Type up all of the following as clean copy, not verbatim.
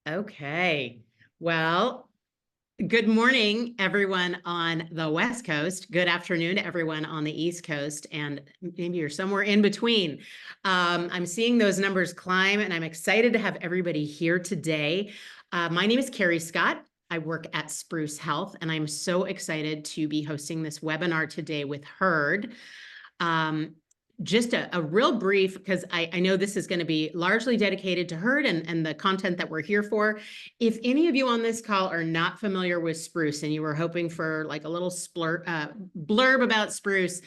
Okay. Well, good morning, everyone on the West Coast. Good afternoon to everyone on the East Coast, and maybe you're somewhere in between. I'm seeing those numbers climb, and I'm excited to have everybody here today. My name is Carrie Scott. I work at Spruce Health, and I'm so excited to be hosting this webinar today with Heard. Just a real brief, because I know this is going to be largely dedicated to Heard and the content that we're here for. If any of you on this call are not familiar with Spruce and you were hoping for like a little blurb about Spruce,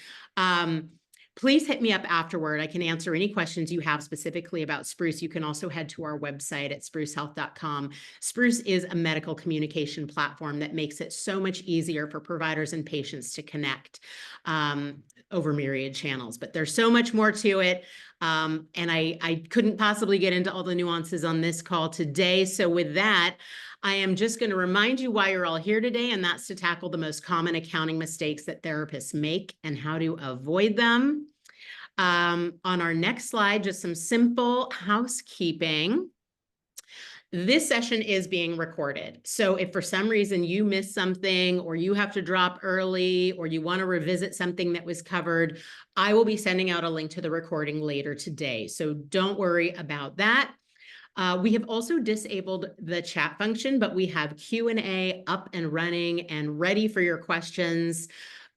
please hit me up afterward. I can answer any questions you have specifically about Spruce. You can also head to our website at sprucehealth.com. Spruce is a medical communication platform that makes it so much easier for providers and patients to connect over myriad channels, but there's so much more to it. And I couldn't possibly get into all the nuances on this call today. So with that, I am just going to remind you why you're all here today, and that's to tackle the most common accounting mistakes that therapists make and how to avoid them. On our next slide, just some simple housekeeping. This session is being recorded. So if for some reason you missed something or you have to drop early or you want to revisit something that was covered, I will be sending out a link to the recording later today. So don't worry about that. We have also disabled the chat function, but we have Q&A up and running and ready for your questions.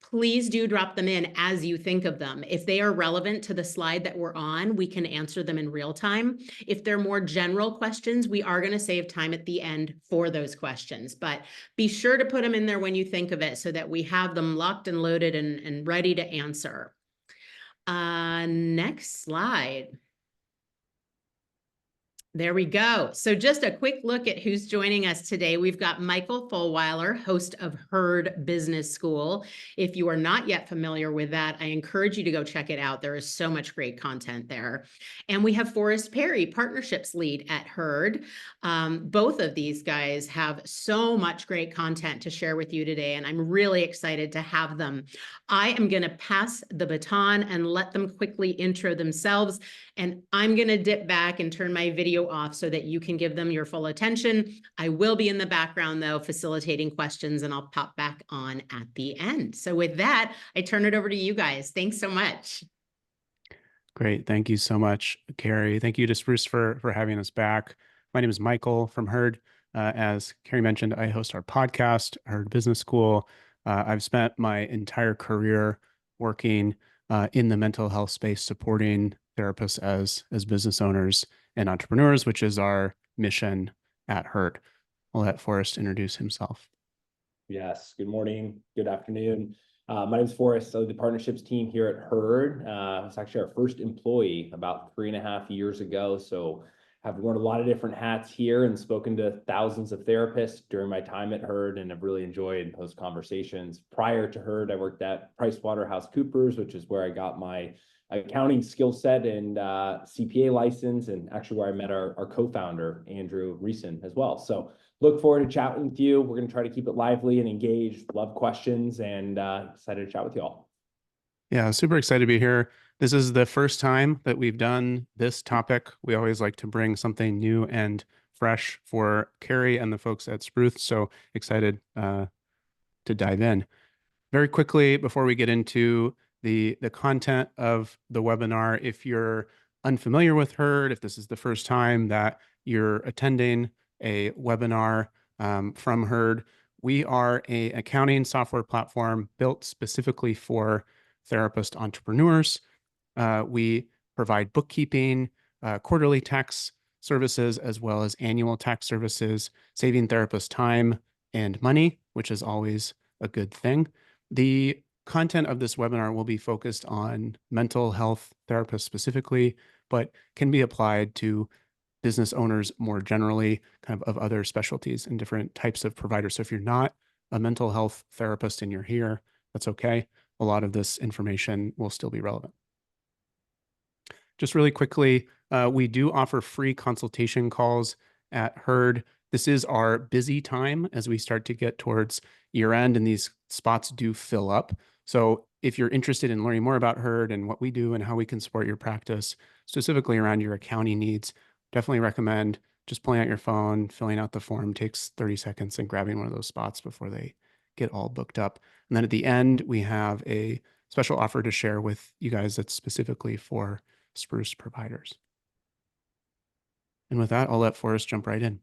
Please do drop them in as you think of them. If they are relevant to the slide that we're on, we can answer them in real time. If they're more general questions, we are going to save time at the end for those questions. But be sure to put them in there when you think of it so that we have them locked and loaded and ready to answer. Next slide. There we go. So just a quick look at who's joining us today. We've got Michael Fulwiler, host of Heard Business School. If you are not yet familiar with that, I encourage you to go check it out. There is so much great content there. And we have Forrest Perry, partnerships lead at Heard. Both of these guys have so much great content to share with you today, and I'm really excited to have them. I am going to pass the baton and let them quickly intro themselves. And I'm going to dip back and turn my video off so that you can give them your full attention. I will be in the background, though, facilitating questions, and I'll pop back on at the end. So with that, I turn it over to you guys. Thanks so much. Great. Thank you so much, Carrie. Thank you to Spruce for having us back. My name is Michael from Heard. As Carrie mentioned, I host our podcast, Heard Business School. I've spent my entire career working in the mental health space, supporting therapists as business owners and entrepreneurs, which is our mission at Heard. I'll let Forrest introduce himself. Yes. Good morning. Good afternoon. My name is Forrest. So the partnerships team here at Heard. It's actually our first employee about 3.5 years ago. So I've worn a lot of different hats here and spoken to thousands of therapists during my time at Heard, and I've really enjoyed those conversations. Prior to Heard, I worked at PricewaterhouseCoopers, which is where I got my accounting skill set and CPA license, and actually where I met our co-founder, Andrew Reeson, as well. So look forward to chatting with you. We're going to try to keep it lively and engaged. Love questions, and excited to chat with you all. Yeah, super excited to be here. This is the first time that we've done this topic. We always like to bring something new and fresh for Carrie and the folks at Spruce. So excited to dive in. Very quickly, before we get into the content of the webinar, if you're unfamiliar with Heard, if this is the first time that you're attending a webinar from Heard, we are an accounting software platform built specifically for therapist entrepreneurs. We provide bookkeeping, quarterly tax services, as well as annual tax services, saving therapists time and money, which is always a good thing. The content of this webinar will be focused on mental health therapists specifically, but can be applied to business owners more generally, kind of other specialties and different types of providers. So if you're not a mental health therapist and you're here, that's okay. A lot of this information will still be relevant. Just really quickly, we do offer free consultation calls at Heard. This is our busy time as we start to get towards year end, and these spots do fill up. So if you're interested in learning more about Heard and what we do and how we can support your practice, specifically around your accounting needs, definitely recommend just pulling out your phone, filling out the form takes 30 seconds and grabbing one of those spots before they get all booked up. And then at the end, we have a special offer to share with you guys that's specifically for Spruce providers. And with that, I'll let Forrest jump right in.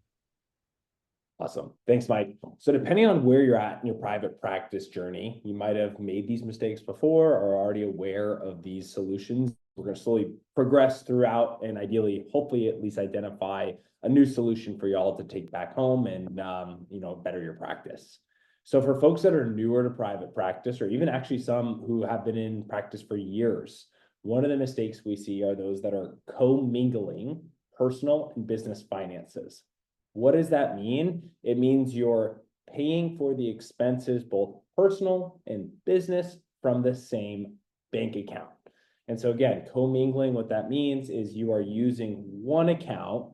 Awesome. Thanks, Mike. So depending on where you're at in your private practice journey, you might have made these mistakes before or are already aware of these solutions. We're going to slowly progress throughout and ideally, hopefully at least identify a new solution for y'all to take back home and, better your practice. So for folks that are newer to private practice, or even actually some who have been in practice for years, one of the mistakes we see are those that are co-mingling personal and business finances. What does that mean? It means you're paying for the expenses, both personal and business, from the same bank account. And so again, commingling, what that means is you are using one account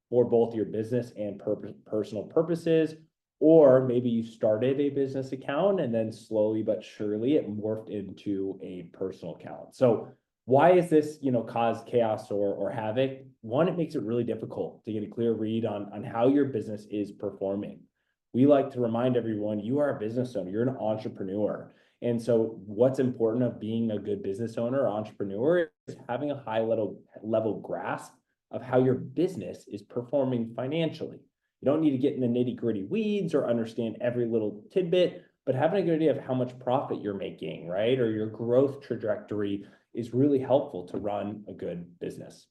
for both your business and personal purposes, or maybe you started a business account and then slowly but surely it morphed into a personal account. So why is this, cause chaos or havoc? One, it makes it really difficult to get a clear read on how your business is performing. We like to remind everyone, you are a business owner, you're an entrepreneur. And so what's important of being a good business owner or entrepreneur is having a high level grasp of how your business is performing financially. You don't need to get in the nitty-gritty weeds or understand every little tidbit, but having a good idea of how much profit you're making, right? Or your growth trajectory is really helpful to run a good business.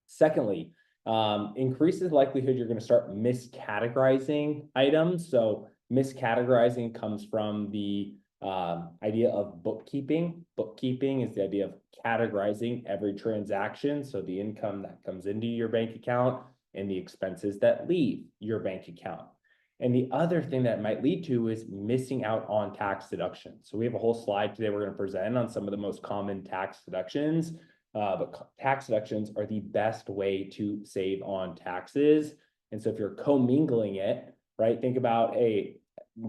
Secondly, increases the likelihood you're going to start miscategorizing items. So miscategorizing comes from the idea of bookkeeping. Bookkeeping is the idea of categorizing every transaction. So the income that comes into your bank account and the expenses that leave your bank account. And the other thing that might lead to is missing out on tax deductions. So we have a whole slide today we're going to present on some of the most common tax deductions, but tax deductions are the best way to save on taxes. And so if you're commingling it, right, think about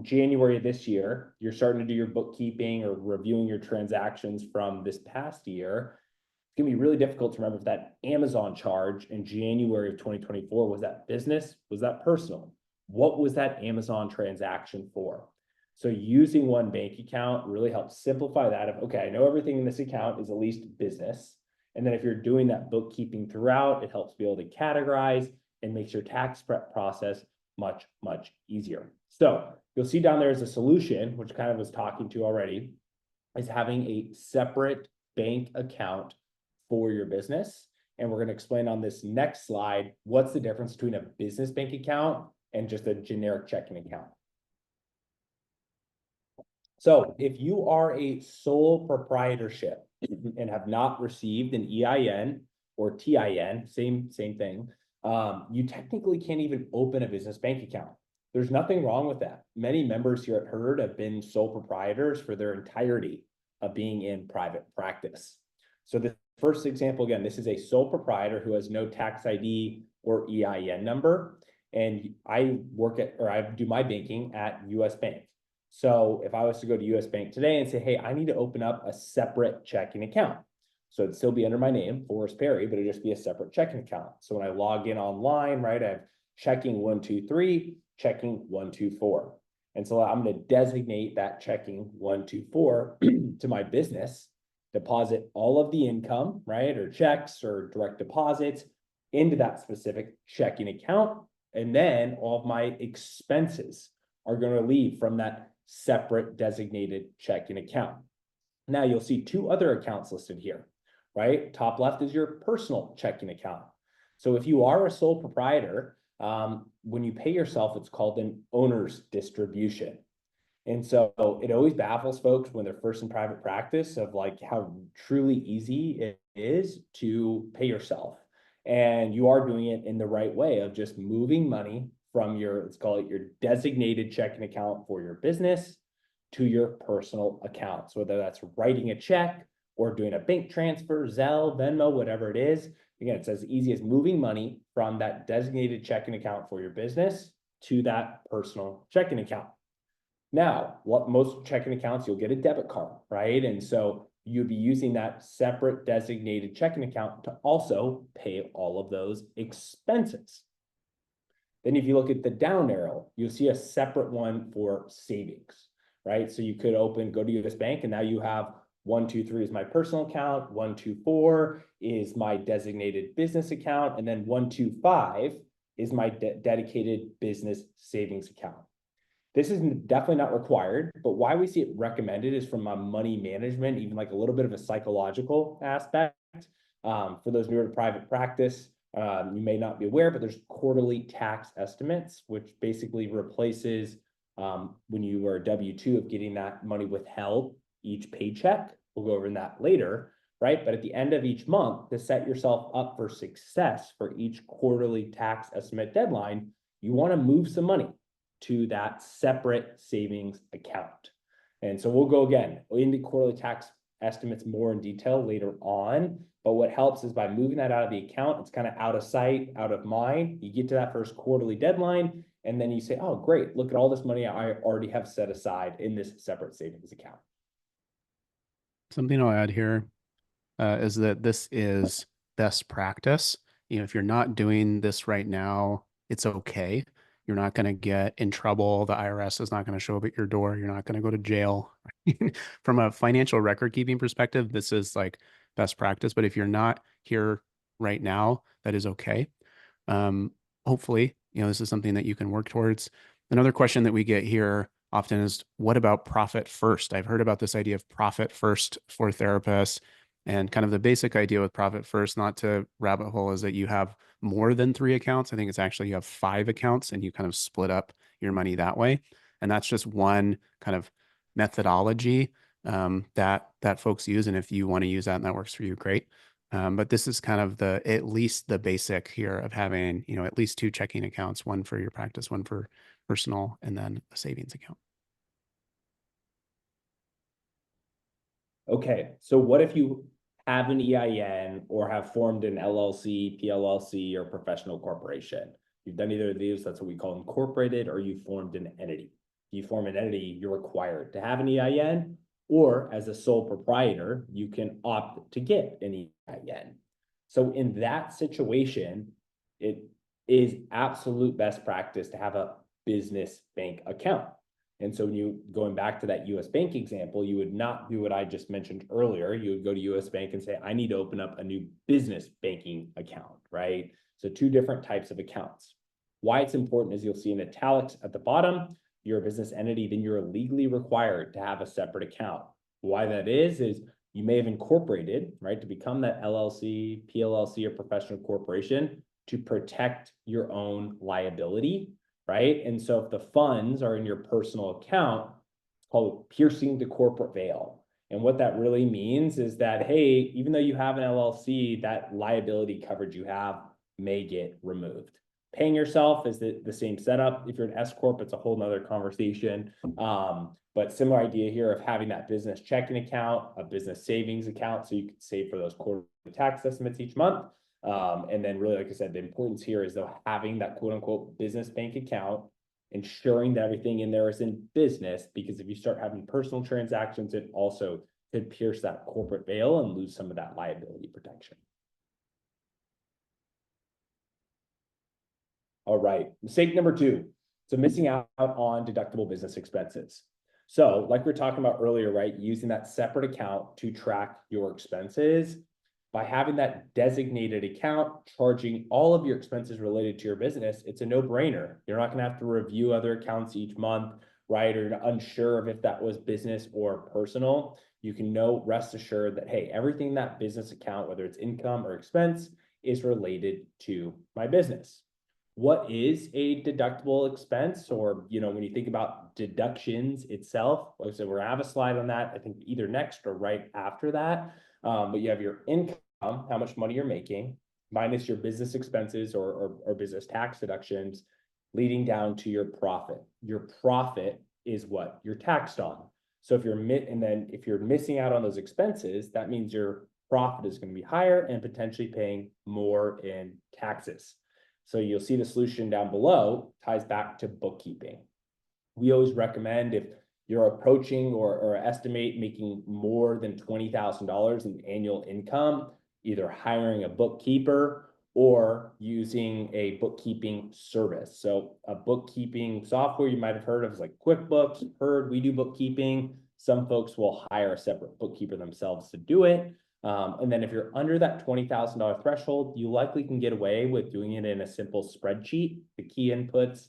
January of this year, you're starting to do your bookkeeping or reviewing your transactions from this past year. It's going to be really difficult to remember if that Amazon charge in January of 2024, was that business? Was that personal? What was that Amazon transaction for? So using one bank account really helps simplify that of, okay, I know everything in this account is at least business. And then if you're doing that bookkeeping throughout, it helps be able to categorize and makes your tax prep process much, much easier. So you'll see down there is a solution, which kind of was talking to already, is having a separate bank account for your business. And we're going to explain on this next slide, what's the difference between a business bank account and just a generic checking account. So if you are a sole proprietorship and have not received an EIN or TIN, same thing, you technically can't even open a business bank account. There's nothing wrong with that. Many members here at Herd have been sole proprietors for their entirety of being in private practice. So the first example, again, this is a sole proprietor who has no tax ID or EIN number. And I do my banking at US Bank. So if I was to go to US Bank today and say, hey, I need to open up a separate checking account. So it'd still be under my name, Forrest Perry, but it'd just be a separate checking account. So when I log in online, right, I have checking 123, checking 124. And so I'm going to designate that checking 124 to my business, deposit all of the income, right, or checks or direct deposits into that specific checking account. And then all of my expenses are going to leave from that separate designated checking account. Now you'll see two other accounts listed here, right? Top left is your personal checking account. So if you are a sole proprietor, when you pay yourself, it's called an owner's distribution. And so it always baffles folks when they're first in private practice of like how truly easy it is to pay yourself. And you are doing it in the right way of just moving money from let's call it your designated checking account for your business to your personal account. So whether that's writing a check or doing a bank transfer, Zelle, Venmo, whatever it is, again, it's as easy as moving money from that designated checking account for your business to that personal checking account. Now, what most checking accounts, you'll get a debit card, right? And so you'd be using that separate designated checking account to also pay all of those expenses. Then if you look at the down arrow, you'll see a separate one for savings, right? So you could go to US Bank, and now you have 123 is my personal account, 124 is my designated business account, and then 125 is my dedicated business savings account. This is definitely not required, but why we see it recommended is from a money management, even like a little bit of a psychological aspect. For those newer to private practice, you may not be aware, but there's quarterly tax estimates, which basically replaces when you are W-2 of getting that money withheld each paycheck. We'll go over that later, right? But at the end of each month, to set yourself up for success for each quarterly tax estimate deadline, you want to move some money to that separate savings account. And so we'll go again into quarterly tax estimates more in detail later on. But what helps is by moving that out of the account, it's kind of out of sight, out of mind. You get to that first quarterly deadline, and then you say, oh, great, look at all this money I already have set aside in this separate savings account. Something I'll add here is that this is best practice. If you're not doing this right now, it's okay. You're not going to get in trouble. The IRS is not going to show up at your door. You're not going to go to jail. From a financial record keeping perspective, this is like best practice. But if you're not here right now, that is okay. Hopefully, this is something that you can work towards. Another question that we get here often is, what about profit first? I've heard about this idea of profit first for therapists, and kind of the basic idea with profit first, not to rabbit hole, is that you have more than 3 accounts. I think it's actually you have 5 accounts, and you kind of split up your money that way. And that's just one kind of methodology that folks use. And if you want to use that and that works for you, great. But this is kind of at least the basic here of having, at least 2 checking accounts, one for your practice, one for personal, and then a savings account. Okay, so what if you have an EIN or have formed an LLC, PLLC, or professional corporation? You've done either of these, that's what we call incorporated, or you formed an entity. If you form an entity, you're required to have an EIN, or as a sole proprietor, you can opt to get an EIN. So in that situation, it is absolute best practice to have a business bank account. And so when you, going back to that US Bank example, you would not do what I just mentioned earlier. You would go to US Bank and say, I need to open up a new business banking account, right? So 2 different types of accounts. Why it's important is you'll see in italics at the bottom, you're a business entity, then you're legally required to have a separate account. Why that is you may have incorporated, right, to become that LLC, PLLC, or professional corporation to protect your own liability, right? And so if the funds are in your personal account, it's called piercing the corporate veil. And what that really means is that, hey, even though you have an LLC, that liability coverage you have may get removed. Paying yourself is the same setup. If you're an S Corp, it's a whole nother conversation. But similar idea here of having that business checking account, a business savings account, so you can save for those quarterly tax estimates each month. And then really, like I said, the importance here is though having that quote unquote business bank account, ensuring that everything in there is in business, because if you start having personal transactions, it also could pierce that corporate veil and lose some of that liability protection. All right, mistake number 2. So missing out on deductible business expenses. So like we were talking about earlier, right, using that separate account to track your expenses. By having that designated account, charging all of your expenses related to your business, it's a no-brainer. You're not going to have to review other accounts each month, right? Or you're unsure of if that was business or personal. You can rest assured that, hey, everything in that business account, whether it's income or expense, is related to my business. What is a deductible expense? Or, when you think about deductions itself, like I said, we're gonna have a slide on that, I think either next or right after that. But you have your income, how much money you're making, minus your business expenses or business tax deductions, leading down to your profit. Your profit is what you're taxed on. So if you're missing out on those expenses, that means your profit is going to be higher and potentially paying more in taxes. So you'll see the solution down below ties back to bookkeeping. We always recommend, if you're approaching or estimate making more than $20,000 in annual income, either hiring a bookkeeper or using a bookkeeping service. So a bookkeeping software you might have heard of is like QuickBooks. Heard we do bookkeeping. Some folks will hire a separate bookkeeper themselves to do it. And then if you're under that $20,000 threshold, you likely can get away with doing it in a simple spreadsheet. The key inputs,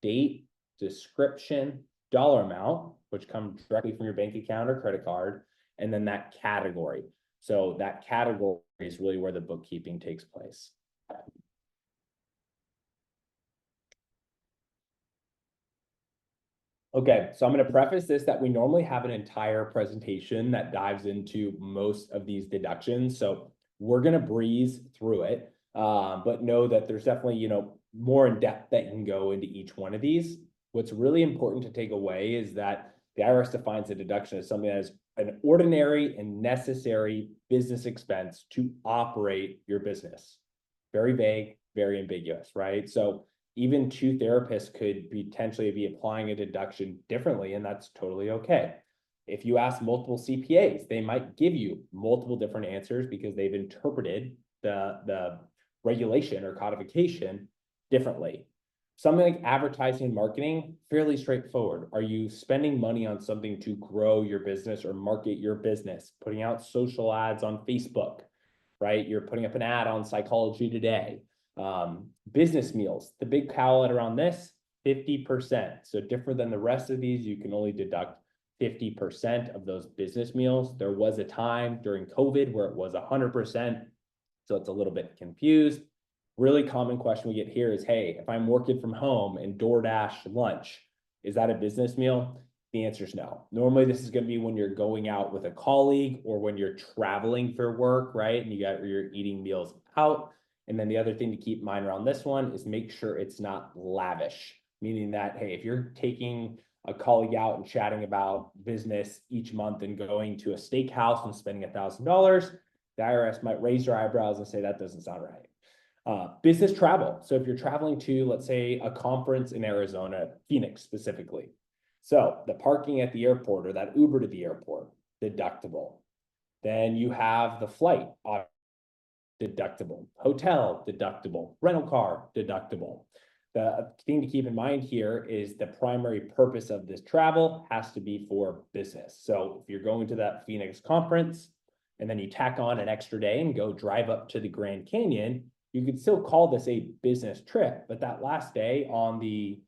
date, description, dollar amount, which come directly from your bank account or credit card, and then that category. So that category is really where the bookkeeping takes place. Okay, so I'm going to preface this that we normally have an entire presentation that dives into most of these deductions. So we're going to breeze through it, but know that there's definitely, more in depth that you can go into each one of these. What's really important to take away is that the IRS defines a deduction as something that is an ordinary and necessary business expense to operate your business. Very vague, very ambiguous, right? So even two therapists could potentially be applying a deduction differently, and that's totally okay. If you ask multiple CPAs, they might give you multiple different answers because they've interpreted the regulation or codification differently. Something like advertising and marketing, fairly straightforward. Are you spending money on something to grow your business or market your business? Putting out social ads on Facebook, right? You're putting up an ad on Psychology Today. Business meals, the big caveat around this, 50%. So different than the rest of these, you can only deduct 50% of those business meals. There was a time during COVID where it was 100%. So it's a little bit confused. Really common question we get here is, hey, if I'm working from home and DoorDash lunch, is that a business meal? The answer is no. Normally, this is going to be when you're going out with a colleague or when you're traveling for work, right? And you're eating meals out. And then the other thing to keep in mind around this one is make sure it's not lavish, meaning that, hey, if you're taking a colleague out and chatting about business each month and going to a steakhouse and spending $1,000, the IRS might raise your eyebrows and say that doesn't sound right. Business travel. So if you're traveling to, let's say, a conference in Arizona, Phoenix specifically. So the parking at the airport or that Uber to the airport, deductible. Then you have the flight, deductible, hotel, deductible, rental car, deductible. The thing to keep in mind here is the primary purpose of this travel has to be for business. So if you're going to that Phoenix conference and then you tack on an extra day and go drive up to the Grand Canyon, you could still call this a business trip, but that last day on the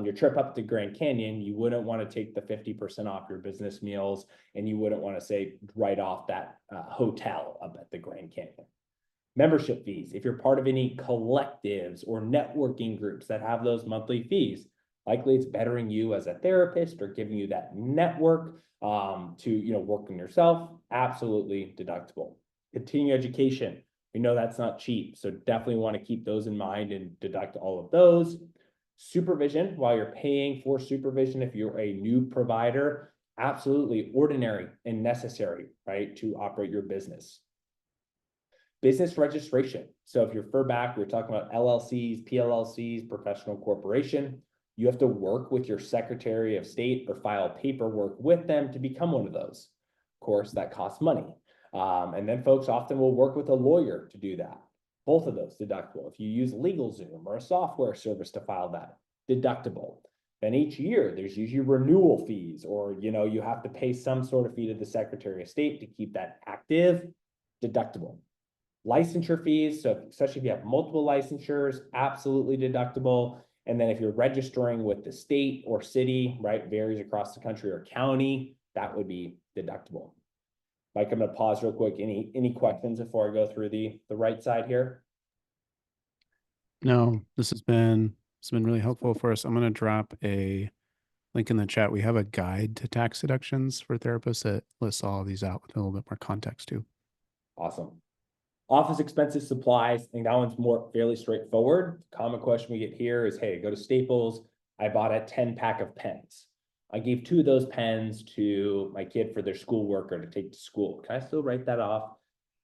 your trip up to Grand Canyon, you wouldn't want to take the 50% off your business meals, and you wouldn't want to say write off that hotel up at the Grand Canyon. Membership fees. If you're part of any collectives or networking groups that have those monthly fees, likely it's bettering you as a therapist or giving you that network to work on yourself. Absolutely deductible. Continuing education. We know that's not cheap, so definitely want to keep those in mind and deduct all of those. Supervision, while you're paying for supervision, if you're a new provider, absolutely ordinary and necessary, right, to operate your business. Business registration. So if you refer back, we're talking about LLCs, PLLCs, professional corporation. You have to work with your Secretary of State or file paperwork with them to become one of those. Of course, that costs money. And then folks often will work with a lawyer to do that. Both of those deductible. If you use LegalZoom or a software service to file that, deductible. Then each year there's usually renewal fees, or you have to pay some sort of fee to the Secretary of State to keep that active, deductible. Licensure fees, so especially if you have multiple licensures, absolutely deductible. And then if you're registering with the state or city, right, varies across the country, or county, that would be deductible. Mike, I'm going to pause real quick. Any questions before I go through the right side here? No, this has been really helpful for us. I'm going to drop a link in the chat. We have a guide to tax deductions for therapists that lists all of these out with a little bit more context too. Awesome. Office expenses, supplies. I think that one's more fairly straightforward. Common question we get here is, hey, go to Staples. I bought a 10-pack of pens. I gave 2 of those pens to my kid for their schoolwork or to take to school. Can I still write that off?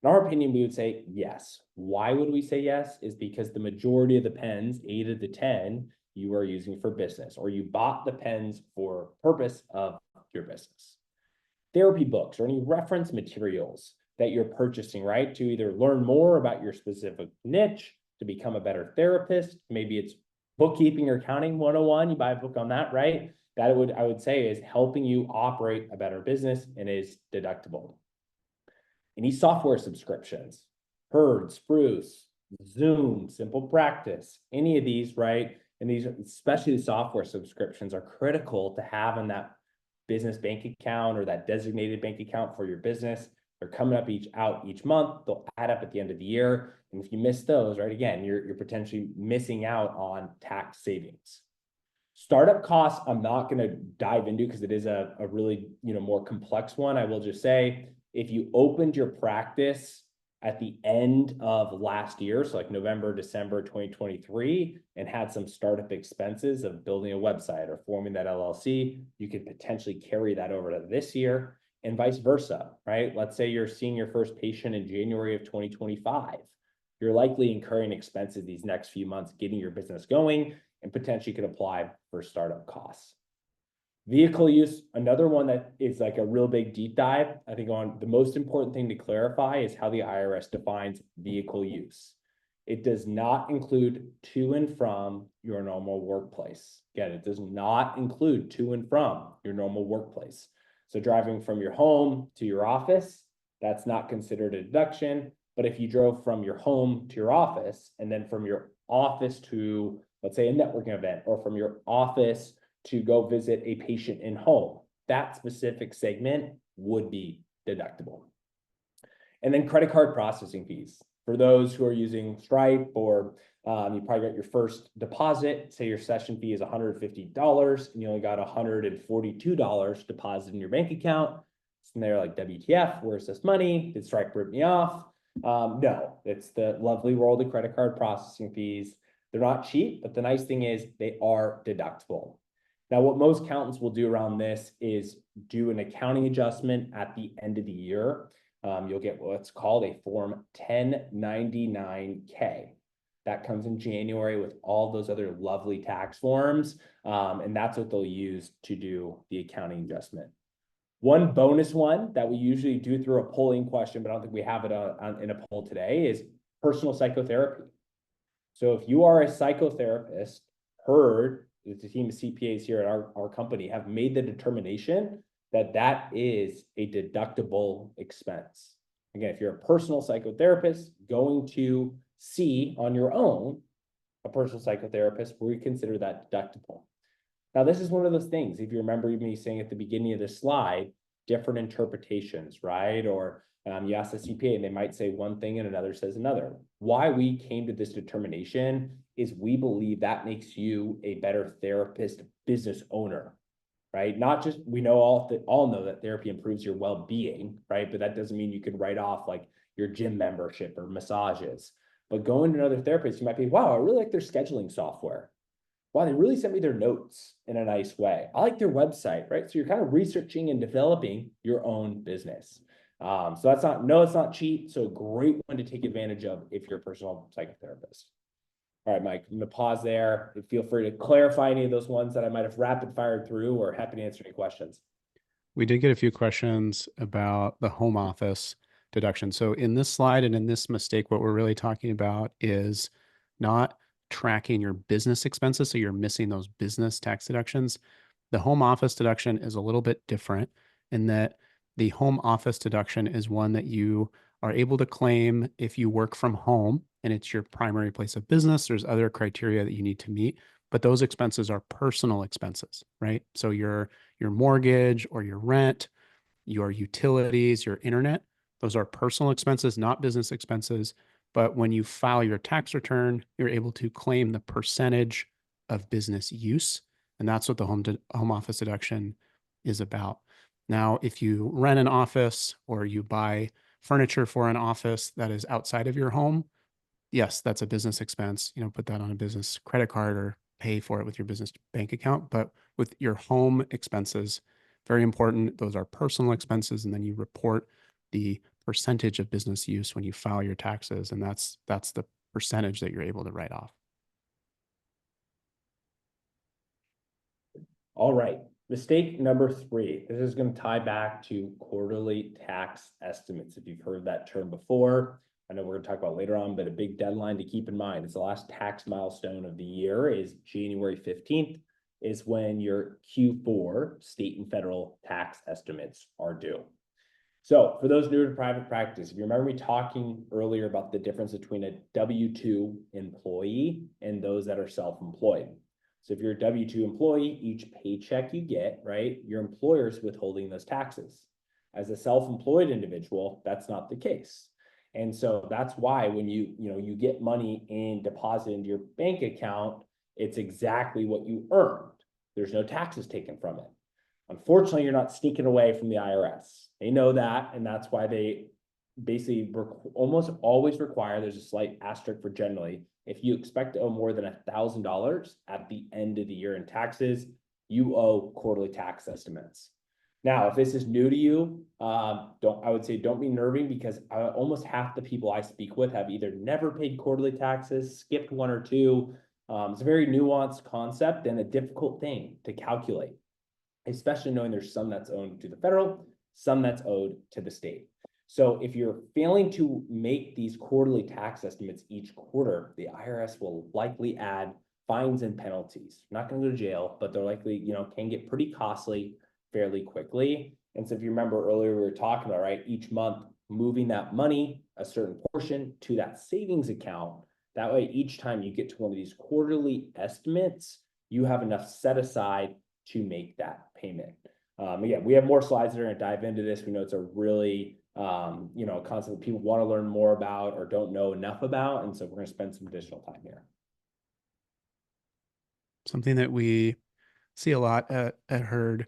In our opinion, we would say yes. Why would we say yes? Is because the majority of the pens, 8 of the 10, you are using for business, or you bought the pens for purpose of your business. Therapy books or any reference materials that you're purchasing, right, to either learn more about your specific niche to become a better therapist. Maybe it's bookkeeping or accounting 101. You buy a book on that, right? That I would say is helping you operate a better business and is deductible. Any software subscriptions, Herd, Spruce, Zoom, Simple Practice, any of these, right? And these, especially the software subscriptions, are critical to have in that business bank account or that designated bank account for your business. They're coming up each month. They'll add up at the end of the year. And if you miss those, right, again, you're potentially missing out on tax savings. Startup costs, I'm not going to dive into because it is a really, more complex one. I will just say, if you opened your practice at the end of last year, so like November, December 2023, and had some startup expenses of building a website or forming that LLC, you could potentially carry that over to this year and vice versa, right? Let's say you're seeing your first patient in January of 2025. You're likely incurring expenses these next few months getting your business going, and potentially could apply for startup costs. Vehicle use, another one that is like a real big deep dive. I think on the most important thing to clarify is how the IRS defines vehicle use. It does not include to and from your normal workplace. Again, it does not include to and from your normal workplace. So driving from your home to your office, that's not considered a deduction. But if you drove from your home to your office and then from your office to, let's say, a networking event, or from your office to go visit a patient in home, that specific segment would be deductible. And then credit card processing fees. For those who are using Stripe, or you probably got your first deposit, say your session fee is $150 and you only got $142 deposited in your bank account. And they're like, WTF, where's this money? Did Stripe rip me off? No, it's the lovely world of credit card processing fees. They're not cheap, but the nice thing is they are deductible. Now, what most accountants will do around this is do an accounting adjustment at the end of the year. You'll get what's called a Form 1099-K. That comes in January with all those other lovely tax forms, and that's what they'll use to do the accounting adjustment. One bonus one that we usually do through a polling question, but I don't think we have it in a poll today, is personal psychotherapy. So if you are a psychotherapist, Herd, the team of CPAs here at our company, have made the determination that that is a deductible expense. Again, if you're a personal psychotherapist going to see on your own a personal psychotherapist, we consider that deductible. Now, this is one of those things, if you remember me saying at the beginning of this slide, different interpretations, right? Or you ask the CPA and they might say one thing and another says another. Why we came to this determination is we believe that makes you a better therapist, business owner, right? Not just, we know all know that therapy improves your well-being, right? But that doesn't mean you can write off like your gym membership or massages. But going to another therapist, you might be, wow, I really like their scheduling software. Wow, they really sent me their notes in a nice way. I like their website, right? So you're kind of researching and developing your own business. So that's it's not cheap. So a great one to take advantage of if you're a personal psychotherapist. All right, Mike, I'm going to pause there. Feel free to clarify any of those ones that I might have rapid fired through, or happy to answer any questions. We did get a few questions about the home office deduction. So in this slide and in this mistake, what we're really talking about is not tracking your business expenses. So you're missing those business tax deductions. The home office deduction is a little bit different in that the home office deduction is one that you are able to claim if you work from home and it's your primary place of business. There's other criteria that you need to meet, but those expenses are personal expenses, right? So your mortgage or your rent, your utilities, your internet, those are personal expenses, not business expenses. But when you file your tax return, you're able to claim the percentage of business use. And that's what the home office deduction is about. Now, if you rent an office or you buy furniture for an office that is outside of your home, yes, that's a business expense. Put that on a business credit card or pay for it with your business bank account. But with your home expenses, very important. Those are personal expenses. And then you report the percentage of business use when you file your taxes. And that's the percentage that you're able to write off. All right. Mistake number 3. This is going to tie back to quarterly tax estimates. If you've heard that term before, I know we're going to talk about later on, but a big deadline to keep in mind is the last tax milestone of the year is January 15th is when your Q4 state and federal tax estimates are due. So for those new to private practice, if you remember me talking earlier about the difference between a W-2 employee and those that are self-employed. So if you're a W-2 employee, each paycheck you get, right, your employer is withholding those taxes. As a self-employed individual, that's not the case. And so that's why when you get money in deposit into your bank account, it's exactly what you earned. There's no taxes taken from it. Unfortunately, you're not sneaking away from the IRS. They know that, and that's why they basically almost always require, there's a slight asterisk for generally, if you expect to owe more than $1,000 at the end of the year in taxes, you owe quarterly tax estimates. Now, if this is new to you, I would say don't be nerving, because almost half the people I speak with have either never paid quarterly taxes, skipped one or two. It's a very nuanced concept and a difficult thing to calculate, especially knowing there's some that's owed to the federal, some that's owed to the state. So if you're failing to make these quarterly tax estimates each quarter, the IRS will likely add fines and penalties. You're not going to go to jail, but they're likely, can get pretty costly fairly quickly. And so if you remember earlier, we were talking about, right, each month moving that money, a certain portion, to that savings account. That way, each time you get to one of these quarterly estimates, you have enough set aside to make that payment. Again, we have more slides that are going to dive into this. We know it's a really, a concept that people want to learn more about or don't know enough about. And so we're going to spend some additional time here. Something that we see a lot at Herd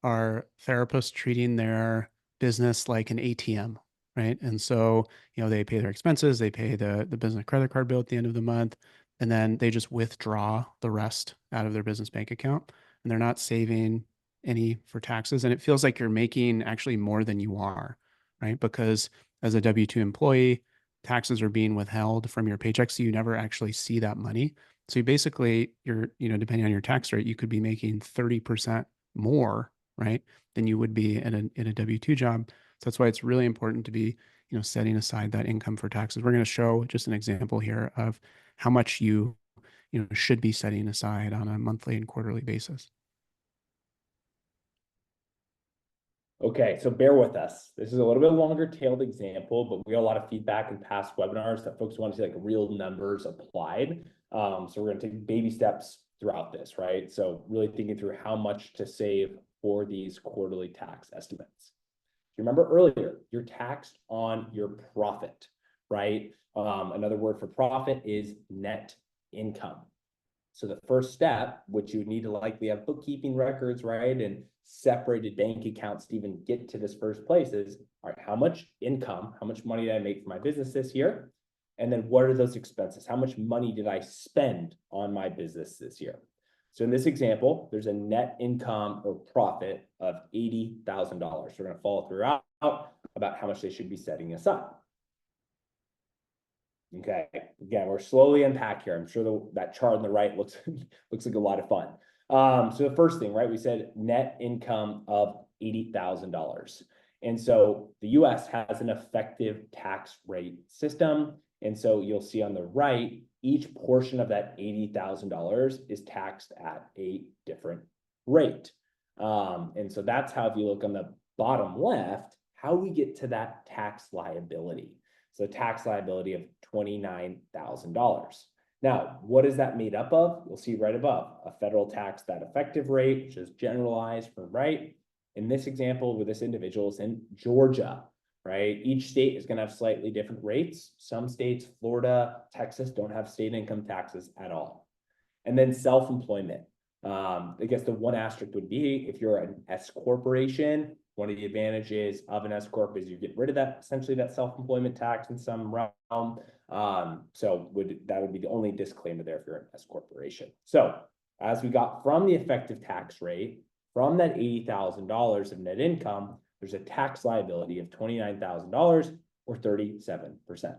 are therapists treating their business like an ATM, right? And so, they pay their expenses, they pay the business credit card bill at the end of the month, and then they just withdraw the rest out of their business bank account, and they're not saving any for taxes. And it feels like you're making actually more than you are, right? Because as a W-2 employee, taxes are being withheld from your paycheck, so you never actually see that money. So you basically, depending on your tax rate, you could be making 30% more, right, than you would be in a W-2 job. So that's why it's really important to be, setting aside that income for taxes. We're going to show just an example here of how much you should be setting aside on a monthly and quarterly basis. Okay, so bear with us. This is a little bit longer tailed example, but we got a lot of feedback in past webinars that folks want to see like real numbers applied. So we're going to take baby steps throughout this, right? So really thinking through how much to save for these quarterly tax estimates. You remember earlier, you're taxed on your profit, right? Another word for profit is net income. So the first step, which you would need to likely have bookkeeping records, right, and separated bank accounts to even get to this first place is, all right, how much income, how much money did I make for my business this year? And then what are those expenses? How much money did I spend on my business this year? So in this example, there's a net income or profit of $80,000. We're going to follow throughout about how much they should be setting aside. Okay, again, we're slowly unpack here. I'm sure that chart on the right looks like a lot of fun. So the first thing, right, we said net income of $80,000. And so the US has an effective tax rate system. And so you'll see on the right, each portion of that $80,000 is taxed at a different rate. And so that's how, if you look on the bottom left, how we get to that tax liability. So tax liability of $29,000. Now, what is that made up of? You'll see right above, a federal tax, that effective rate, which is generalized from right. In this example, with this individual is in Georgia, right? Each state is going to have slightly different rates. Some states, Florida, Texas, don't have state income taxes at all. And then self-employment. I guess the one asterisk would be if you're an S corporation, one of the advantages of an S corp is you get rid of that, essentially that self-employment tax in some realm. So that would be the only disclaimer there if you're an S corporation. So as we got from the effective tax rate, from that $80,000 of net income, there's a tax liability of $29,000 or 37%.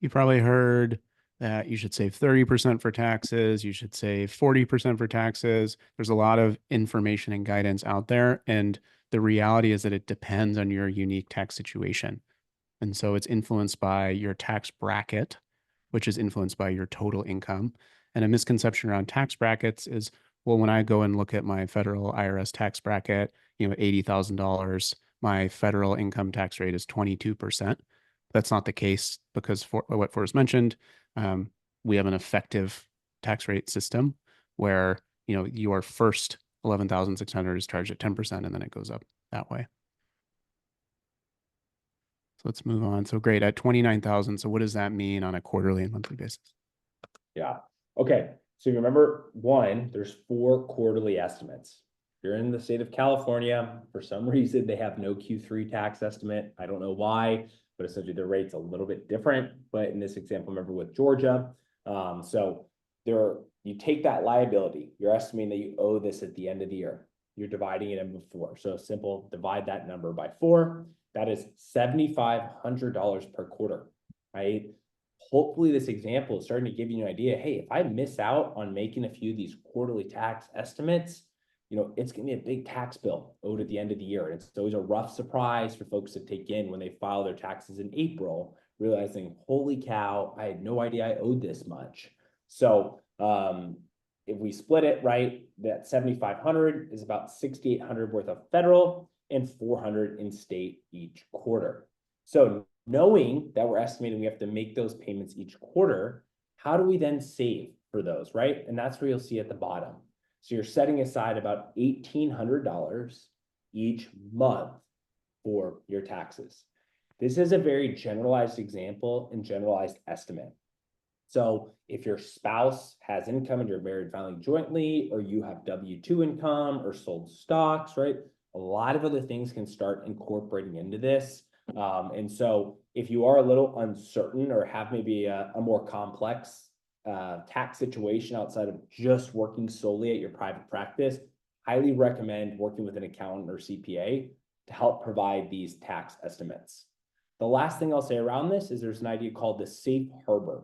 You probably heard that you should save 30% for taxes, you should save 40% for taxes. There's a lot of information and guidance out there, and the reality is that it depends on your unique tax situation. And so it's influenced by your tax bracket, which is influenced by your total income. And a misconception around tax brackets is, well, when I go and look at my federal IRS tax bracket, $80,000, my federal income tax rate is 22%. That's not the case because for what Forrest mentioned, we have an effective tax rate system where, your first 11,600 is charged at 10% and then it goes up that way. So let's move on. So great, at 29,000. So what does that mean on a quarterly and monthly basis? Yeah. Okay. So you remember, one, there's 4 quarterly estimates. If you're in the state of California, for some reason, they have no Q3 tax estimate. I don't know why, but essentially the rate's a little bit different. But in this example, remember with Georgia, so you take that liability, you're estimating that you owe this at the end of the year. You're dividing it in 4. So simple, divide that number by 4. That is $7,500 per quarter, right? Hopefully this example is starting to give you an idea. Hey, if I miss out on making a few of these quarterly tax estimates, it's going to be a big tax bill owed at the end of the year. And it's always a rough surprise for folks to take in when they file their taxes in April, realizing, holy cow, I had no idea I owed this much. So if we split it, right, that 7,500 is about 6,800 worth of federal and 400 in state each quarter. So knowing that we're estimating we have to make those payments each quarter, how do we then save for those, right? And that's where you'll see at the bottom. So you're setting aside about $1,800 each month for your taxes. This is a very generalized example and generalized estimate. So if your spouse has income and you're married filing jointly, or you have W-2 income or sold stocks, right? A lot of other things can start incorporating into this. And so if you are a little uncertain or have maybe a more complex tax situation outside of just working solely at your private practice, highly recommend working with an accountant or CPA to help provide these tax estimates. The last thing I'll say around this is there's an idea called the safe harbor.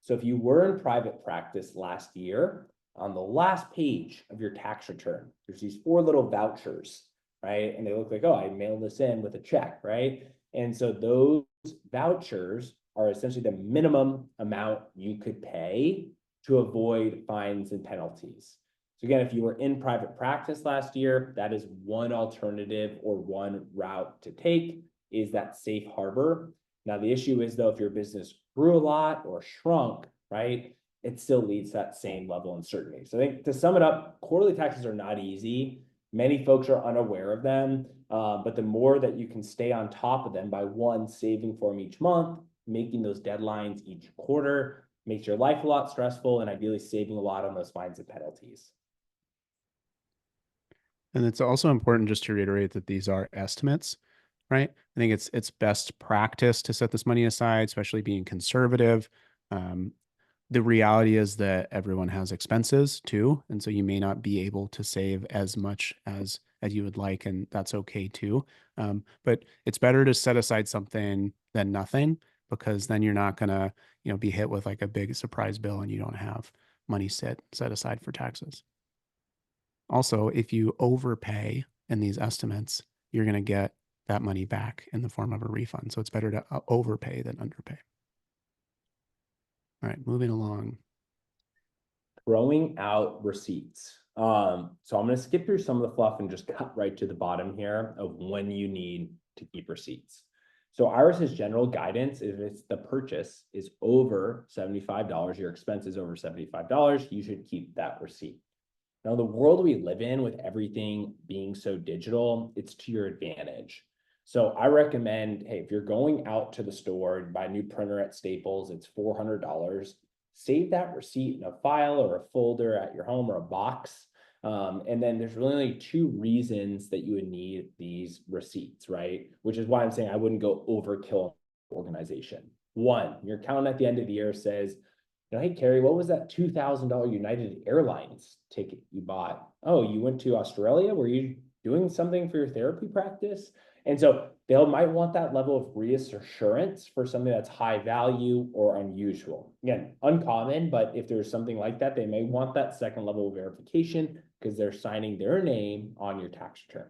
So if you were in private practice last year, on the last page of your tax return, there's these 4 little vouchers, right? And they look like, oh, I mailed this in with a check, right? And so those vouchers are essentially the minimum amount you could pay to avoid fines and penalties. So again, if you were in private practice last year, that is one alternative or one route to take, is that safe harbor. Now, the issue is, though, if your business grew a lot or shrunk, right, it still leads to that same level of uncertainty. So I think to sum it up, quarterly taxes are not easy. Many folks are unaware of them, but the more that you can stay on top of them by, one, saving for them each month, making those deadlines each quarter, makes your life a lot stressful, and ideally saving a lot on those fines and penalties. And it's also important just to reiterate that these are estimates, right? I think it's best practice to set this money aside, especially being conservative. The reality is that everyone has expenses too, and so you may not be able to save as much as you would like, and that's okay too. But it's better to set aside something than nothing, because then you're not gonna, be hit with like a big surprise bill and you don't have money set aside for taxes. Also, if you overpay in these estimates, you're gonna get that money back in the form of a refund. So it's better to overpay than underpay. All right, moving along. Throwing out receipts. So I'm going to skip through some of the fluff and just cut right to the bottom here of when you need to keep receipts. So IRS's general guidance, if it's the purchase is over $75, your expense is over $75, you should keep that receipt. Now, the world we live in, with everything being so digital, it's to your advantage. So I recommend, hey, if you're going out to the store and buy a new printer at Staples, it's $400. Save that receipt in a file or a folder at your home or a box. And then there's really only 2 reasons that you would need these receipts, right? Which is why I'm saying I wouldn't go overkill organization. 1, your accountant at the end of the year says, hey, Carrie, what was that $2,000 United Airlines ticket you bought? Oh, you went to Australia? Were you doing something for your therapy practice? And so they might want that level of reassurance for something that's high value or unusual. Again, uncommon, but if there's something like that, they may want that second level of verification because they're signing their name on your tax return.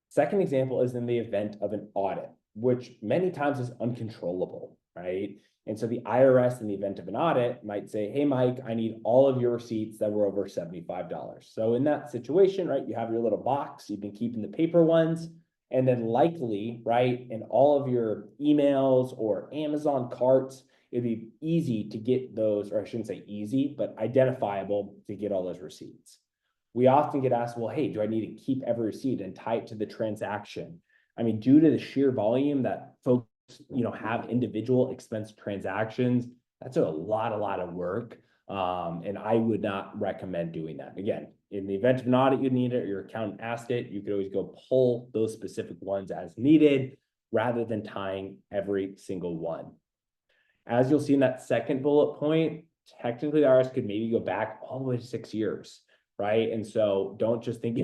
Second example is in the event of an audit. which many times is uncontrollable, right? And so the IRS, in the event of an audit, might say, hey, Mike, I need all of your receipts that were over $75. So in that situation, right, you have your little box, you've been keeping the paper ones, and then likely, right, in all of your emails or Amazon carts, it'd be easy to get those, or I shouldn't say easy, but identifiable to get all those receipts. We often get asked, well, hey, do I need to keep every receipt and tie it to the transaction? I mean, due to the sheer volume that folks, have individual expense transactions, that's a lot of work. And I would not recommend doing that. Again, in the event of an audit, you need it, or your accountant asked it, you could always go pull those specific ones as needed rather than tying every single one. As you'll see in that second bullet point, technically the IRS could maybe go back all the way to 6 years, right? And so don't just think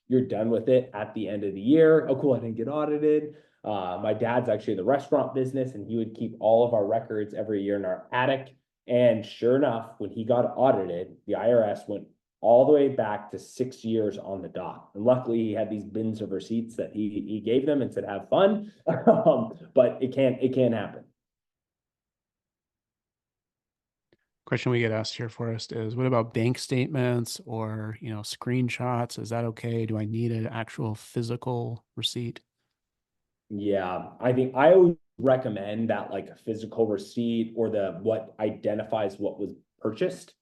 you're done with it at the end of the year. Oh, cool, I didn't get audited. My dad's actually in the restaurant business, and he would keep all of our records every year in our attic. And sure enough, when he got audited, the IRS went all the way back to 6 years on the dot. And luckily, he had these bins of receipts that he gave them and said, have fun. But it can happen. Question we get asked here, Forrest, is what about bank statements or, screenshots? Is that okay? Do I need an actual physical receipt? Yeah, I think I always recommend that, like a physical receipt or what identifies what was purchased,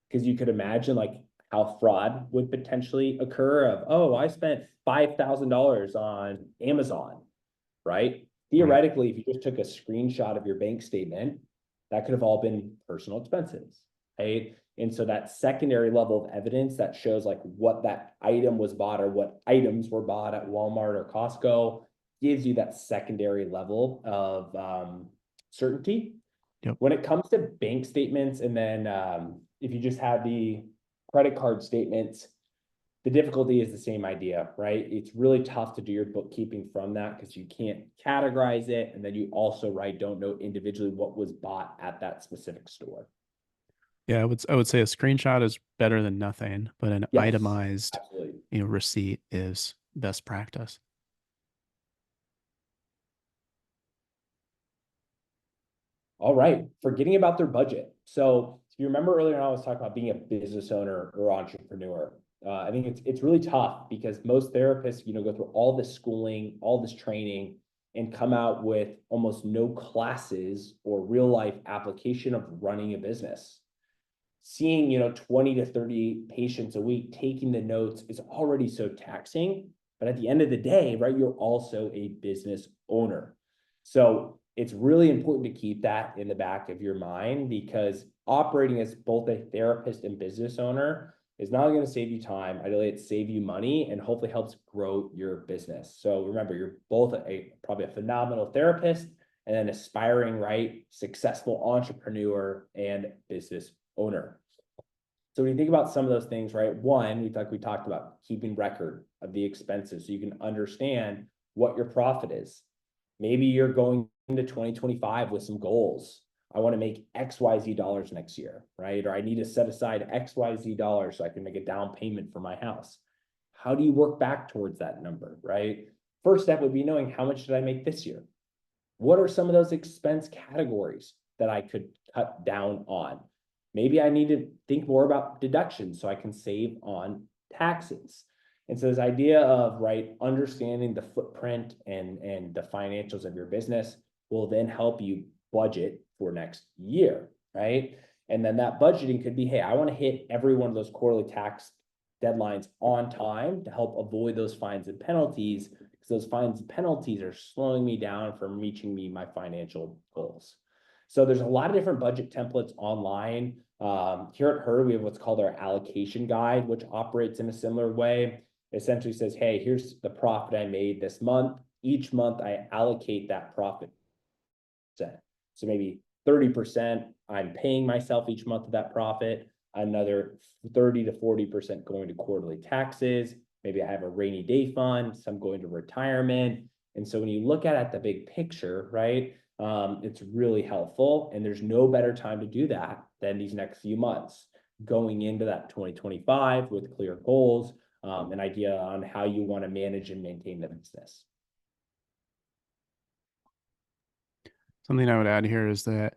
because you could imagine like how fraud would potentially occur of, oh, I spent $5,000 on Amazon, right? Theoretically, if you just took a screenshot of your bank statement, that could have all been personal expenses, right? And so that secondary level of evidence that shows like what that item was bought or what items were bought at Walmart or Costco gives you that secondary level of certainty. Yep. When it comes to bank statements, and then if you just have the credit card statements, the difficulty is the same idea, right? It's really tough to do your bookkeeping from that because you can't categorize it. And then you also, right, don't know individually what was bought at that specific store. Yeah, I would say a screenshot is better than nothing, but an Yes, itemized, absolutely. receipt is best practice. All right, forgetting about their budget. So if you remember earlier on, I was talking about being a business owner or entrepreneur. I think it's really tough because most therapists, go through all this schooling, all this training, and come out with almost no classes or real life application of running a business. Seeing, 20 to 30 patients a week, taking the notes is already so taxing. But at the end of the day, right, you're also a business owner. So it's really important to keep that in the back of your mind, because operating as both a therapist and business owner is not only going to save you time, ideally it save you money and hopefully helps grow your business. So remember, you're both probably a phenomenal therapist and an aspiring, right, successful entrepreneur and business owner. So when you think about some of those things, right, one, we talked about keeping record of the expenses so you can understand what your profit is. Maybe you're going into 2025 with some goals. I want to make XYZ dollars next year, right? Or I need to set aside XYZ dollars so I can make a down payment for my house. How do you work back towards that number, right? First step would be knowing, how much did I make this year? What are some of those expense categories that I could cut down on? Maybe I need to think more about deductions so I can save on taxes. And so this idea of, right, understanding the footprint and the financials of your business will then help you budget for next year, right? And then that budgeting could be, hey, I want to hit every one of those quarterly tax deadlines on time to help avoid those fines and penalties, because those fines and penalties are slowing me down from reaching my financial goals. So there's a lot of different budget templates online. Here at Herd, we have what's called our allocation guide, which operates in a similar way. It essentially says, hey, here's the profit I made this month. Each month I allocate that profit. So maybe 30% I'm paying myself each month of that profit, another 30 to 40% going to quarterly taxes. Maybe I have a rainy day fund, some going to retirement. And so when you look at the big picture, right, it's really helpful. And there's no better time to do that than these next few months, going into that 2025 with clear goals, an idea on how you want to manage and maintain the business. Something I would add here is that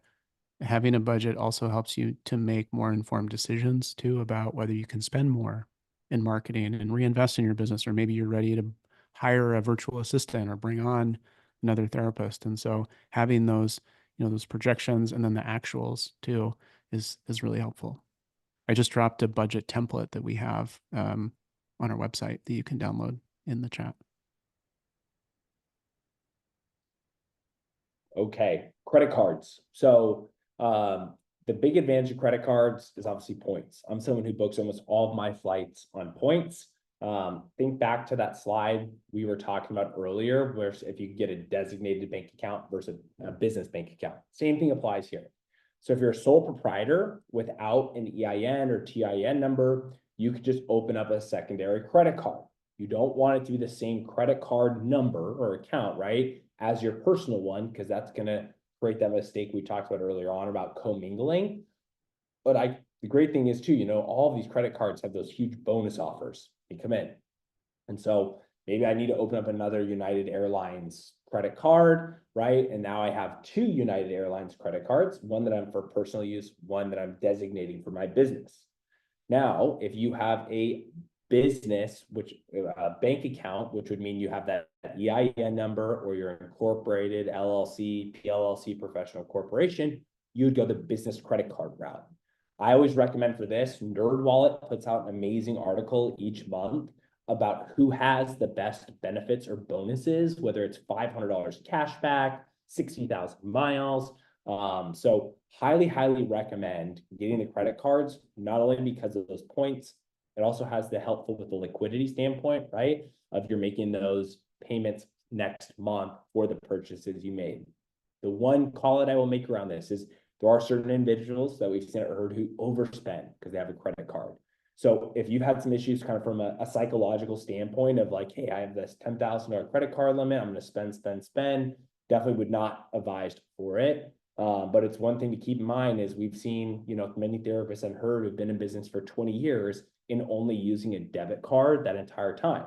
having a budget also helps you to make more informed decisions too about whether you can spend more in marketing and reinvest in your business, or maybe you're ready to hire a virtual assistant or bring on another therapist. And so having those, those projections and then the actuals too is really helpful. I just dropped a budget template that we have on our website that you can download in the chat. Okay, credit cards. So the big advantage of credit cards is obviously points. I'm someone who books almost all of my flights on points. Think back to that slide we were talking about earlier, where if you get a designated bank account versus a business bank account, same thing applies here. So if you're a sole proprietor without an EIN or TIN number, you could just open up a secondary credit card. You don't want it to be the same credit card number or account, right, as your personal one, because that's going to create that mistake we talked about earlier on about commingling. But the great thing is too, all of these credit cards have those huge bonus offers that come in. And so maybe I need to open up another United Airlines credit card, right? And now I have two United Airlines credit cards, one that I'm for personal use, one that I'm designating for my business. Now, if you have a business, which bank account, which would mean you have that EIN number or you're incorporated LLC, PLLC, professional corporation, you'd go the business credit card route. I always recommend for this, NerdWallet puts out an amazing article each month about who has the best benefits or bonuses, whether it's $500 cash back, 60,000 miles. So highly recommend getting the credit cards, not only because of those points, it also has the helpful with the liquidity standpoint, right? Of you're making those payments next month for the purchases you made. The one call that I will make around this is there are certain individuals that we've seen or heard who overspend because they have a credit card. So if you've had some issues kind of from a psychological standpoint of like, hey, I have this $10,000 credit card limit, I'm going to spend, definitely would not advise for it. But it's one thing to keep in mind is we've seen, many therapists I've heard who've been in business for 20 years in only using a debit card that entire time.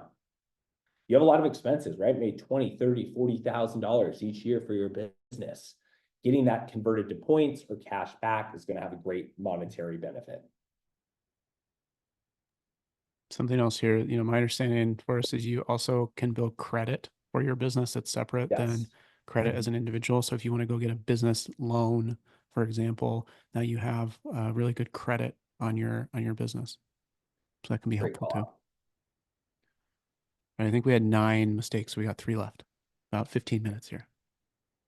You have a lot of expenses, right? Maybe $20,000, $30,000, $40,000 each year for your business. Getting that converted to points or cash back is going to have a great monetary benefit. Something else here, my understanding, Forrest, is you also can build credit for your business that's separate than credit as an individual. So if you want to go get a business loan, for example, now you have really good credit on your business. So that can be helpful too. And I think we had 9 mistakes. We got 3 left. About 15 minutes here.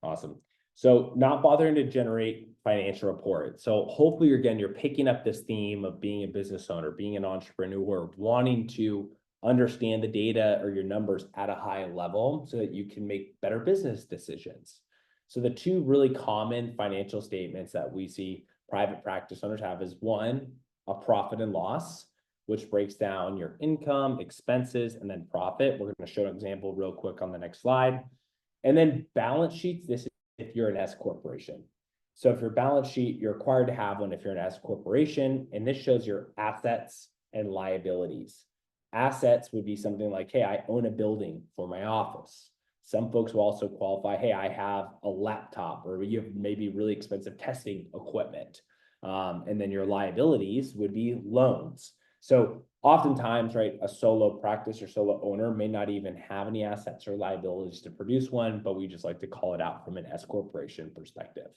Awesome. So not bothering to generate financial reports. So hopefully you're picking up this theme of being a business owner, being an entrepreneur, wanting to understand the data or your numbers at a high level so that you can make better business decisions. So the 2 really common financial statements that we see private practice owners have is 1, a profit and loss, which breaks down your income, expenses, and then profit. We're going to show an example real quick on the next slide. And then balance sheets, this is if you're an S corporation. So if your balance sheet, you're required to have one if you're an S corporation, and this shows your assets and liabilities. Assets would be something like, hey, I own a building for my office. Some folks will also qualify, hey, I have a laptop, or you have maybe really expensive testing equipment. And then your liabilities would be loans. So oftentimes, right, a solo practice or solo owner may not even have any assets or liabilities to produce one, but we just like to call it out from an S corporation perspective.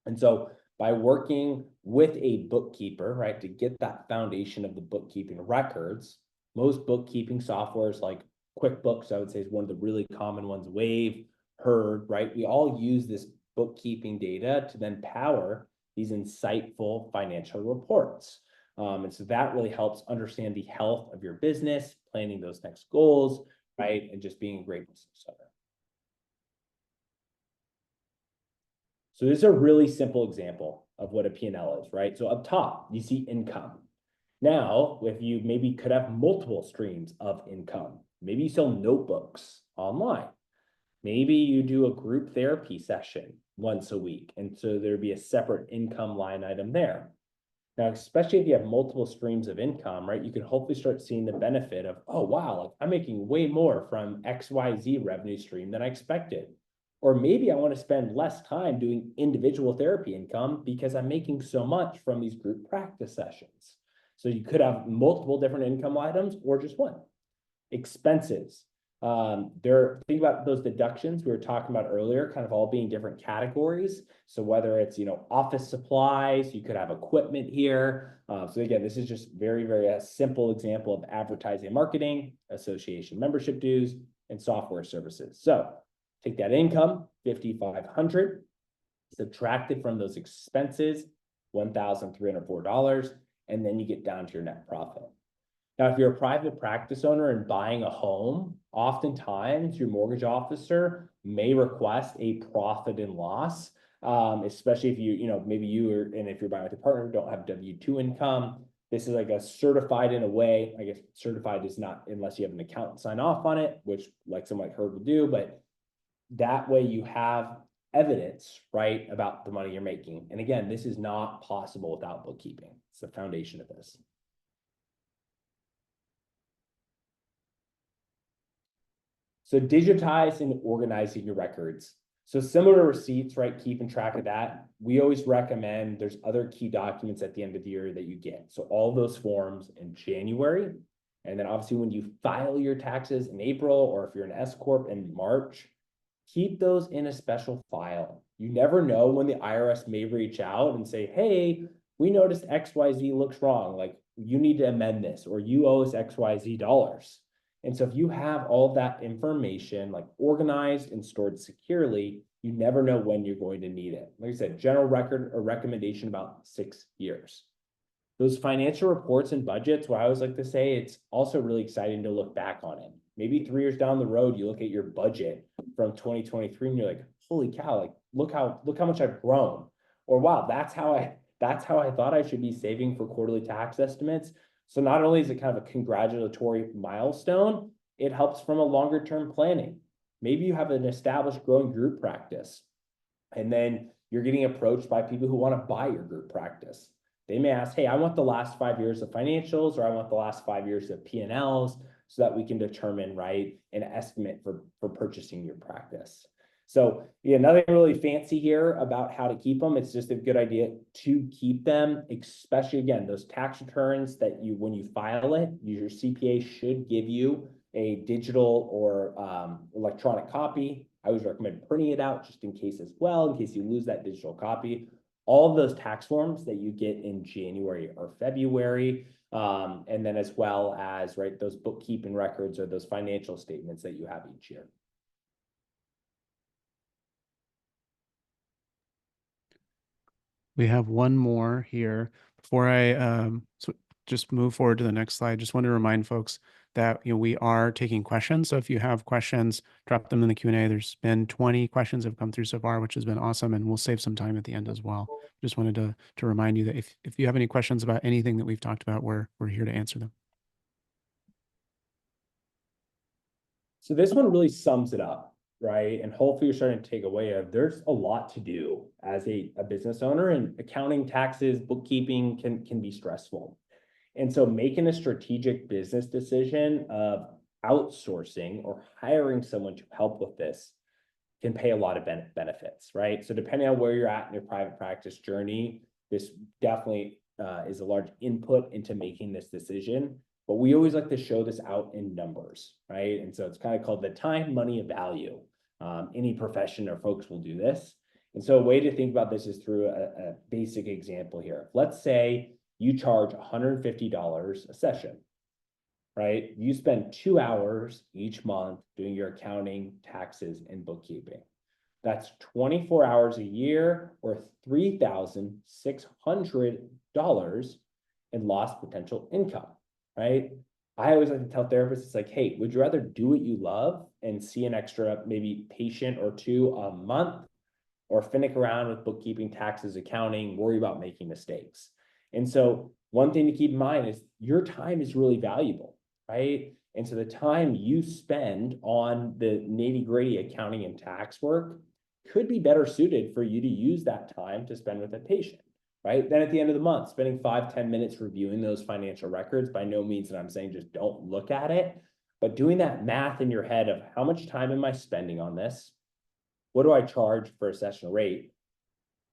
And so by working with a bookkeeper, right, to get that foundation of the bookkeeping records, most bookkeeping softwares like QuickBooks, I would say, is one of the really common ones, Wave, Herd, right? We all use this bookkeeping data to then power these insightful financial reports. And so that really helps understand the health of your business, planning those next goals, right? And just being a great business owner. So this is a really simple example of what a P&L is, right? So up top, you see income. Now, if you maybe could have multiple streams of income, maybe you sell notebooks online. Maybe you do a group therapy session once a week. And so there'd be a separate income line item there. Now, especially if you have multiple streams of income, right, you can hopefully start seeing the benefit of, oh, wow, like I'm making way more from XYZ revenue stream than I expected. Or maybe I want to spend less time doing individual therapy income because I'm making so much from these group practice sessions. So you could have multiple different income items or just one. Expenses. Think about those deductions we were talking about earlier, kind of all being different categories. So whether it's, office supplies, you could have equipment here. So again, this is just very, very a simple example of advertising and marketing, association membership dues, and software services. So take that income, $5,500, subtract it from those expenses, $1,304, and then you get down to your net profit. Now, if you're a private practice owner and buying a home, oftentimes your mortgage officer may request a profit and loss, especially if maybe and if you're buying with a partner, don't have W-2 income. This is like a certified in a way. I guess certified is not unless you have an accountant sign off on it, which like someone like her would do, but that way you have evidence, right, about the money you're making. And again, this is not possible without bookkeeping. It's the foundation of this. So digitize and organizing your records. So similar to receipts, right? Keeping track of that. We always recommend there's other key documents at the end of the year that you get. So all those forms in January. And then obviously when you file your taxes in April, or if you're an S Corp in March, keep those in a special file. You never know when the IRS may reach out and say, hey, we noticed XYZ looks wrong. Like you need to amend this, or you owe us XYZ dollars. And so if you have all of that information like organized and stored securely, you never know when you're going to need it. Like I said, general record or recommendation about 6 years. Those financial reports and budgets, what I always like to say, it's also really exciting to look back on it. Maybe 3 years down the road, you look at your budget from 2023 and you're like, holy cow, like look how much I've grown. Or wow, that's how I thought I should be saving for quarterly tax estimates. So not only is it kind of a congratulatory milestone, it helps from a longer term planning. Maybe you have an established growing group practice, and then you're getting approached by people who want to buy your group practice. They may ask, hey, I want the last 5 years of financials, or I want the last 5 years of P&Ls so that we can determine, right, an estimate for purchasing your practice. So yeah, nothing really fancy here about how to keep them. It's just a good idea to keep them, especially again, those tax returns that when you file it, your CPA should give you a digital or electronic copy. I always recommend printing it out just in case as well, in case you lose that digital copy. All of those tax forms that you get in January or February, and then as well as, right, those bookkeeping records or those financial statements that you have each year. We have one more here. Before I just move forward to the next slide, just want to remind folks that we are taking questions. So if you have questions, drop them in the Q&A. There's been 20 questions have come through so far, which has been awesome, and we'll save some time at the end as well. Just wanted to remind you that if you have any questions about anything that we've talked about, we're here to answer them. So this one really sums it up, right? And hopefully you're starting to take away there's a lot to do as a business owner, and accounting, taxes, bookkeeping can be stressful. And so making a strategic business decision of outsourcing or hiring someone to help with this can pay a lot of benefits, right? So depending on where you're at in your private practice journey, this definitely is a large input into making this decision. But we always like to show this out in numbers, right? And so it's kind of called the time, money, and value. Any profession or folks will do this. And so a way to think about this is through a basic example here. Let's say you charge $150 a session, right? You spend 2 hours each month doing your accounting, taxes, and bookkeeping. That's 24 hours a year, or $3,600 in lost potential income, right? I always like to tell therapists, it's like, hey, would you rather do what you love and see an extra maybe patient or two a month, or finick around with bookkeeping, taxes, accounting, worry about making mistakes? And so one thing to keep in mind is your time is really valuable, right? And so the time you spend on the nitty-gritty accounting and tax work could be better suited for you to use that time to spend with a patient, right? Then at the end of the month, spending 5-10 minutes reviewing those financial records, by no means that I'm saying just don't look at it, but doing that math in your head of how much time am I spending on this? what do I charge for a session rate?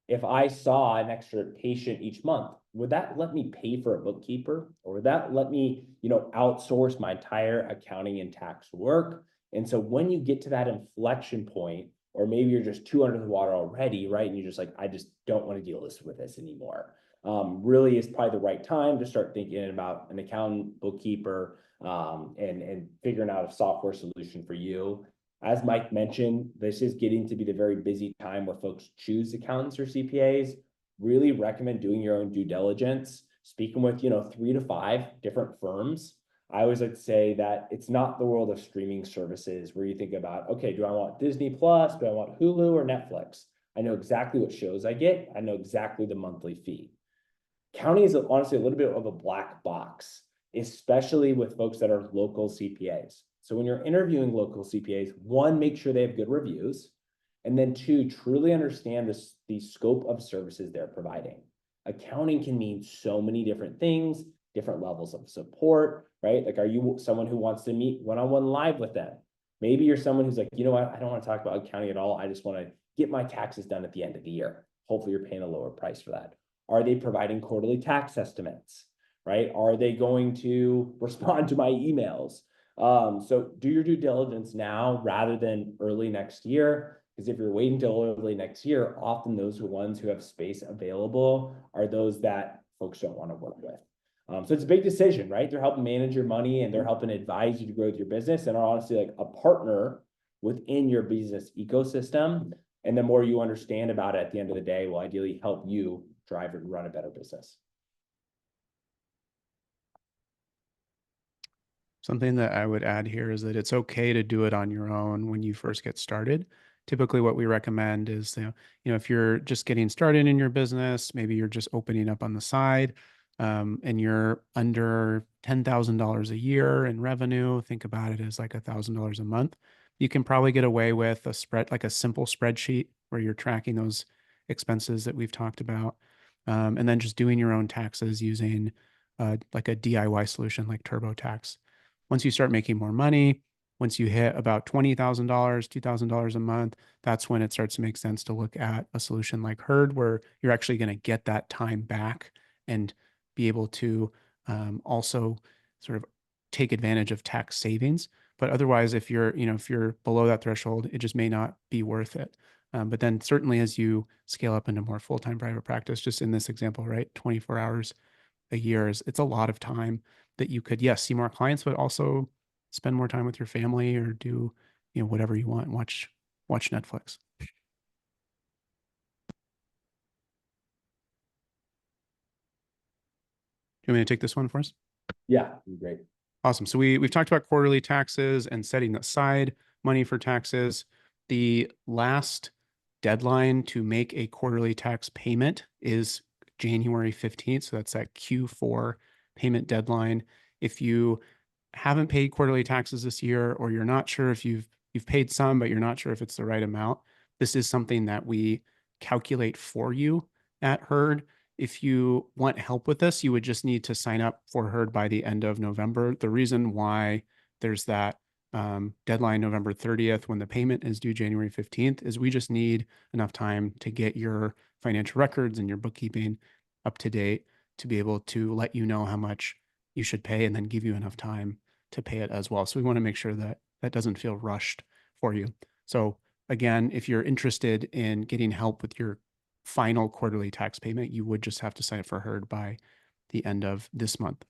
If I saw an extra patient each month, would that let me pay for a bookkeeper, or would that let me, outsource my entire accounting and tax work? And so when you get to that inflection point, or maybe you're just too under the water already, right? And you're just like, I just don't want to deal with this anymore. Really is probably the right time to start thinking about an accountant, bookkeeper, and figuring out a software solution for you. As Mike mentioned, this is getting to be the very busy time where folks choose accountants or CPAs. Really recommend doing your own due diligence, speaking with, 3 to 5 different firms. I always like to say that it's not the world of streaming services where you think about, okay, do I want Disney Plus? Do I want Hulu or Netflix? I know exactly what shows I get. I know exactly the monthly fee. County is honestly a little bit of a black box, especially with folks that are local CPAs. So when you're interviewing local CPAs, one, make sure they have good reviews. And then two, truly understand the scope of services they're providing. Accounting can mean so many different things, different levels of support, right? Like, are you someone who wants to meet one-on-one live with them? Maybe you're someone who's like, you know what, I don't want to talk about accounting at all. I just want to get my taxes done at the end of the year. Hopefully you're paying a lower price for that. Are they providing quarterly tax estimates, right? Are they going to respond to my emails? So do your due diligence now rather than early next year, because if you're waiting till early next year, often those ones who have space available are those that folks don't want to work with. So it's a big decision, right? They're helping manage your money and they're helping advise you to grow your business and are honestly like a partner within your business ecosystem. And the more you understand about it at the end of the day will ideally help you drive and run a better business. Something that I would add here is that it's okay to do it on your own when you first get started. Typically what we recommend is, if you're just getting started in your business, maybe you're just opening up on the side, and you're under $10,000 a year in revenue, think about it as like $1,000 a month. You can probably get away with like a simple spreadsheet where you're tracking those expenses that we've talked about. And then just doing your own taxes using like a DIY solution like TurboTax. Once you start making more money, once you hit about $20,000, $2,000 a month, that's when it starts to make sense to look at a solution like Herd, where you're actually going to get that time back and be able to also sort of take advantage of tax savings. But otherwise, if you're below that threshold, it just may not be worth it. But then certainly as you scale up into more full-time private practice, just in this example, right, 24 hours a year it's a lot of time that you could, yes, see more clients, but also spend more time with your family or do, whatever you want, watch Netflix. Do you want me to take this one for us? Yeah, great. Awesome. So we've talked about quarterly taxes and setting aside money for taxes. The last deadline to make a quarterly tax payment is January 15th. So that's that Q4 payment deadline. If you haven't paid quarterly taxes this year, or you're not sure if you've paid some, but you're not sure if it's the right amount, this is something that we calculate for you at Herd. If you want help with this, you would just need to sign up for Herd by the end of November. The reason why there's that deadline November 30th when the payment is due January 15th is we just need enough time to get your financial records and your bookkeeping up to date to be able to let you know how much you should pay and then give you enough time to pay it as well. So we want to make sure that that doesn't feel rushed for you. So again, if you're interested in getting help with your final quarterly tax payment, you would just have to sign up for Herd by the end of this month.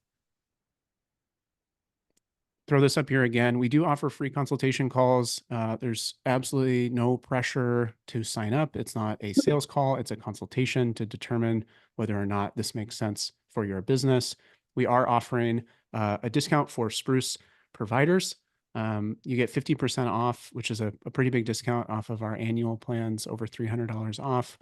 Throw this up here again. We do offer free consultation calls. There's absolutely no pressure to sign up. It's not a sales call. It's a consultation to determine whether or not this makes sense for your business. We are offering a discount for Spruce providers. You get 50% off, which is a pretty big discount off of our annual plans, over $300 off.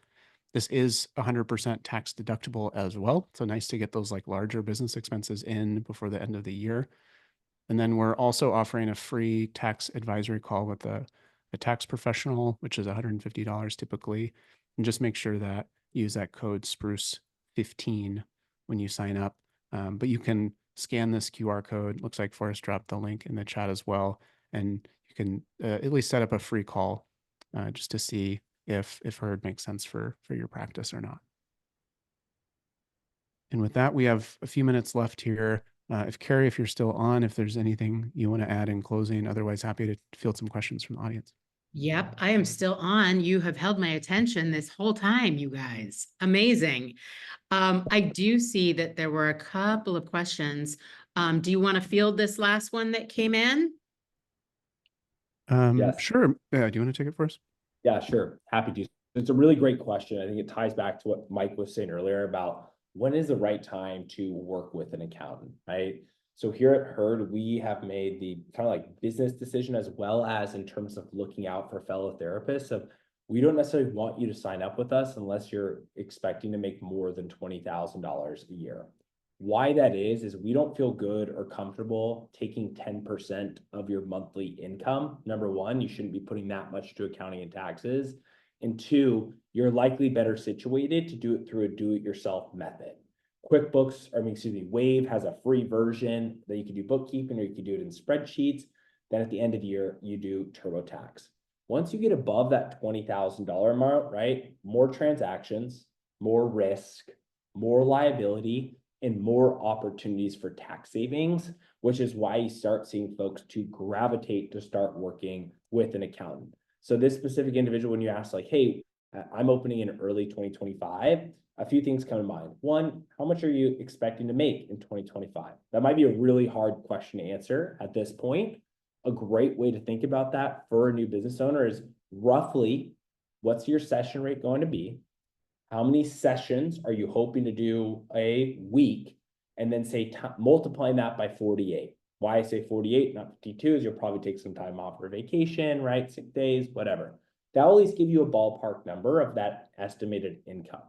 This is 100% tax deductible as well. So nice to get those like larger business expenses in before the end of the year. And then we're also offering a free tax advisory call with a tax professional, which is $150 typically. And just make sure that you use that code Spruce15 when you sign up. But you can scan this QR code. Looks like Forrest dropped the link in the chat as well. And you can at least set up a free call just to see if Herd makes sense for your practice or not. And with that, we have a few minutes left here. If Carrie, if you're still on, if there's anything you want to add in closing, otherwise happy to field some questions from the audience. Yep, I am still on. You have held my attention this whole time, you guys. Amazing. I do see that there were a couple of questions. Do you want to field this last one that came in? Yes. Sure. Do you want to take it first? Yeah, sure. Happy to. It's a really great question. I think it ties back to what Mike was saying earlier about when is the right time to work with an accountant, right? So here at Herd, we have made the kind of like business decision, as well as in terms of looking out for fellow therapists, of we don't necessarily want you to sign up with us unless you're expecting to make more than $20,000 a year. Why that is we don't feel good or comfortable taking 10% of your monthly income. Number one, you shouldn't be putting that much to accounting and taxes. And two, you're likely better situated to do it through a do-it-yourself method. QuickBooks, Wave has a free version that you can do bookkeeping, or you can do it in spreadsheets. Then at the end of the year, you do TurboTax. Once you get above that $20,000 amount, right, more transactions, more risk, more liability, and more opportunities for tax savings, which is why you start seeing folks to gravitate to start working with an accountant. So this specific individual, when you ask like, hey, I'm opening in early 2025, a few things come to mind. One, how much are you expecting to make in 2025? That might be a really hard question to answer at this point. A great way to think about that for a new business owner is roughly, what's your session rate going to be? How many sessions are you hoping to do a week? And then say, multiplying that by 48. Why I say 48, not 52, is you'll probably take some time off for vacation, right? 6 days, whatever. That will at least give you a ballpark number of that estimated income.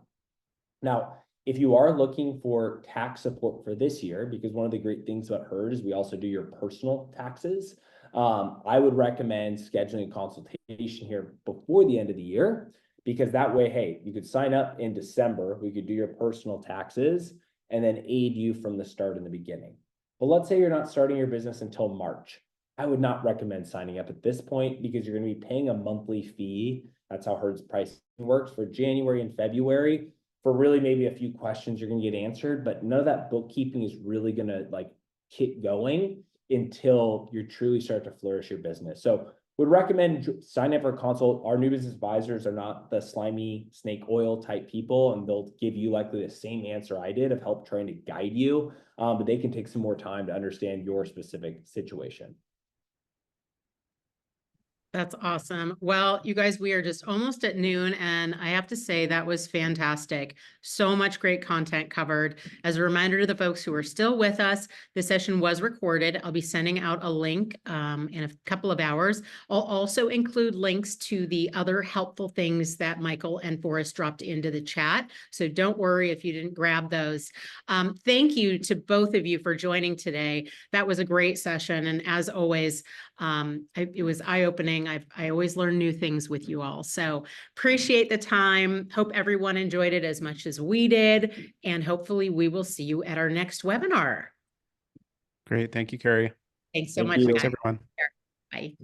Now, if you are looking for tax support for this year, because one of the great things about Herd is we also do your personal taxes, I would recommend scheduling a consultation here before the end of the year, because that way, hey, you could sign up in December, we could do your personal taxes and then aid you from the start in the beginning. But let's say you're not starting your business until March. I would not recommend signing up at this point, because you're going to be paying a monthly fee. That's how Herd's pricing works for January and February. For really maybe a few questions you're going to get answered, but none of that bookkeeping is really going to like kick going until you truly start to flourish your business. So would recommend signing up for a consult. Our new business advisors are not the slimy snake oil type people, and they'll give you likely the same answer I did of help trying to guide you, but they can take some more time to understand your specific situation. That's awesome. Well, you guys, we are just almost at noon, and I have to say that was fantastic. So much great content covered. As a reminder to the folks who are still with us, the session was recorded. I'll be sending out a link in a couple of hours. I'll also include links to the other helpful things that Michael and Forrest dropped into the chat. So don't worry if you didn't grab those. Thank you to both of you for joining today. That was a great session. And as always, it was eye-opening. I always learn new things with you all. So appreciate the time. Hope everyone enjoyed it as much as we did. And hopefully we will see you at our next webinar. Great. Thank you, Carrie. Thanks so Thank much. you. Thanks, guys. everyone. Bye.